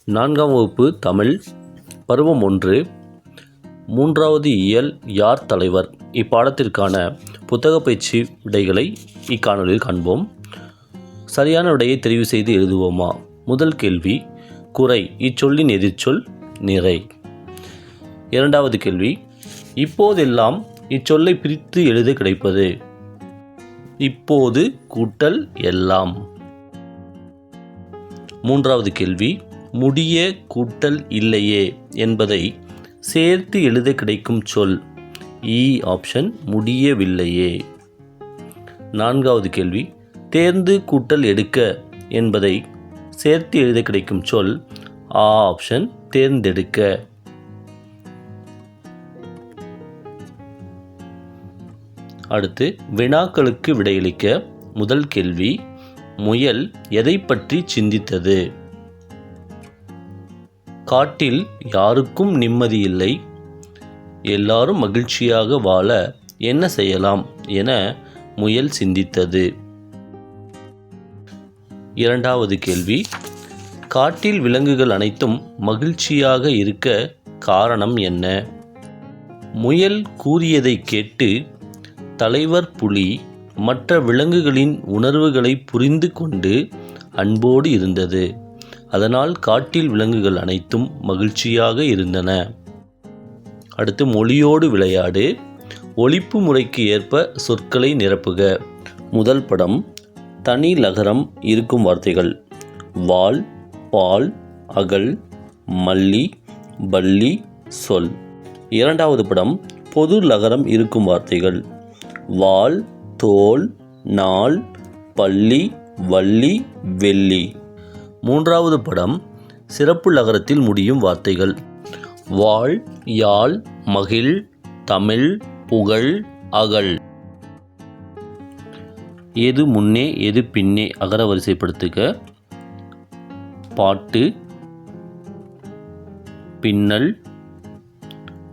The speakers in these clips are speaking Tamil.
4ஆம் வகுப்பு தமிழ் பருவம் 1 3வது இயல் யார் தலைவர் இப்பாடத்திற்கான புத்தக பயிற்சி விடைகளை இக்காணொலியில் காண்போம். சரியான விடையை தெரிவு செய்து எழுதுவோமா? முதல் கேள்வி, குறை இச்சொல்லின் எதிர்ச்சொல் நிறை. இரண்டாவது கேள்வி, இப்போதெல்லாம் இச்சொல்லை பிரித்து எழுத கிடைப்பது. இப்போது கூட்டல் எல்லாம். மூன்றாவது கேள்வி, முடிய கூட்டல் இல்லையே என்பதை சேர்த்து எழுத கிடைக்கும் சொல். ஆப்ஷன் முடியவில்லையே. நான்காவது கேள்வி, தேர்ந்து கூட்டல் எடுக்க என்பதை சேர்த்து எழுத கிடைக்கும் சொல். ஆப்ஷன் தேர்ந்தெடுக்க. அடுத்து வினாக்களுக்கு விடையளிக்க. முதல் கேள்வி, முயல் எதை பற்றி சிந்தித்தது? காட்டில் யாருக்கும் நிம்மதி இல்லை, எல்லாரும் மகிழ்ச்சியாக வாழ என்ன செய்யலாம் என முயல் சிந்தித்தது. இரண்டாவது கேள்வி, காட்டில் விலங்குகள் அனைத்தும் மகிழ்ச்சியாக இருக்க காரணம் என்ன? முயல் கூறியதை கேட்டு தலைவர் புலி மற்ற விலங்குகளின் உணர்வுகளை புரிந்து கொண்டு அன்போடு இருந்தது. அதனால் காட்டில் விலங்குகள் அனைத்தும் மகிழ்ச்சியாக இருந்தன. அடுத்து மொழியோடு விளையாடு. ஒலிப்பு முறைக்கு ஏற்ப சொற்களை நிரப்புக. முதல் படம், தனி லகரம் இருக்கும் வார்த்தைகள். வாள், பால், அகல், மல்லி, பல்லி, சொல். இரண்டாவது படம், பொது லகரம் இருக்கும் வார்த்தைகள். வாள், தோல், நாள், பள்ளி, வள்ளி, வெள்ளி. மூன்றாவது படம், சிறப்பு லகரத்தில் முடியும் வார்த்தைகள். வாழ், யாழ், மகிழ், தமிழ், புகழ், அகல். எது முன்னே எது பின்னே அகர வரிசைப்படுத்துக. பாட்டு, பின்னல்,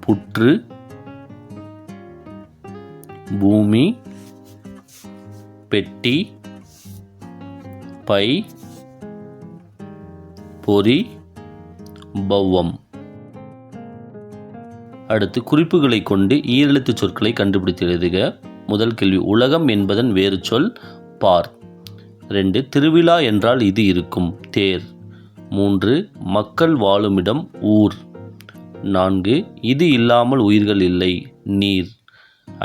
புற்று, பூமி, பெட்டி, பை, பொறி, பௌவம். அடுத்து குறிப்புகளை கொண்டு ஈரெழுத்து சொற்களை கண்டுபிடித்து எழுதுக. முதல் கேள்வி, உலகம் என்பதன் வேறு சொல் பார். 2, திருவிழா என்றால் இது இருக்கும் தேர். 3, மக்கள் வாழுமிடம் ஊர். 4, இது இல்லாமல் உயிர்கள் இல்லை நீர்.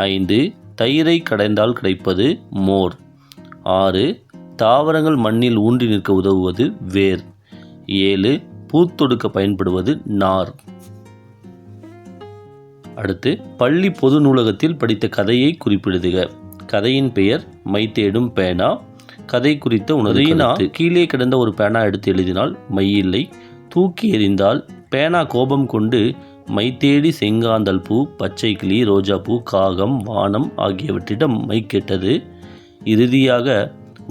5, தயிரை கடைந்தால் கிடைப்பது மோர். 6, தாவரங்கள் மண்ணில் ஊன்றி நிற்க உதவுவது வேர். 7, பூத்தொடுக்க பயன்படுவது நார். அடுத்து பள்ளி பொது நூலகத்தில் படித்த கதையை குறிப்பிடுக. கதையின் பெயர் மை தேடும் பேனா. கதை குறித்த உணர்வு. கீழே கிடந்த ஒரு பேனா எடுத்து எழுதினால் மை இல்லை. தூக்கி எறிந்தால் பேனா கோபம் கொண்டு மை தேடி செங்காந்தல் பூ, பச்சை கிளி, ரோஜா பூ, காகம், வானம் ஆகியவற்றிடம் மை கேட்டது. இறுதியாக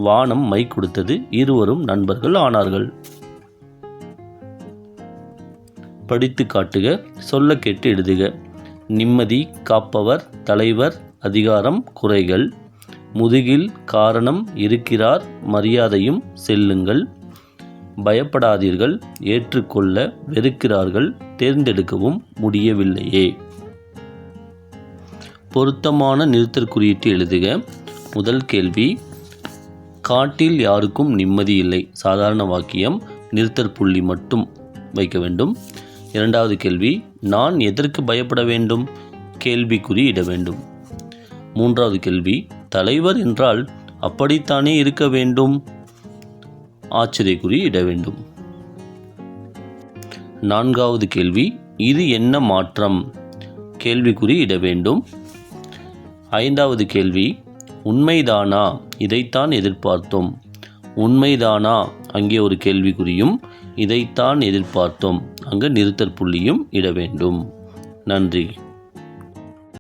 வானம் மை கொடுத்தது. இருவரும் நண்பர்கள் ஆனார்கள். படித்து காட்டுக. சொல்ல கேட்டு எழுதுக. நிம்மதி, காப்பவர், தலைவர், அதிகாரம், குறைகள். முதுகில் காரணம், இருக்கிறார், மரியாதையும், செல்லுங்கள். பயப்படாதீர்கள், ஏற்றுக்கொள்ள, வெறுக்கிறார்கள், தேர்ந்தெடுக்கவும் முடியவில்லையே. பொருத்தமான நிறுத்தற் குறியீட்டு எழுதுக. முதல் கேள்வி, காட்டில் யாருக்கும் நிம்மதி இல்லை. சாதாரண வாக்கியம், நிறுத்தற் புள்ளி மட்டும் வைக்க வேண்டும். இரண்டாவது கேள்வி, நான் எதற்கு பயப்பட வேண்டும்? கேள்விக்குறி இட வேண்டும். மூன்றாவது கேள்வி, தலைவர் என்றால் அப்படித்தானே இருக்க வேண்டும்? ஆச்சரியக்குறி இட வேண்டும். நான்காவது கேள்வி, இது என்ன மாற்றம்? கேள்விக்குறி இட வேண்டும். ஐந்தாவது கேள்வி, உண்மைதானா? இதைத்தான் எதிர்பார்த்தோம். உண்மைதானா? அங்கே ஒரு கேள்விக்குறியும், இதைத்தான் எதிர்பார்த்தோம் அங்கு நிறுத்தற் புள்ளியும் இட வேண்டும். நன்றி.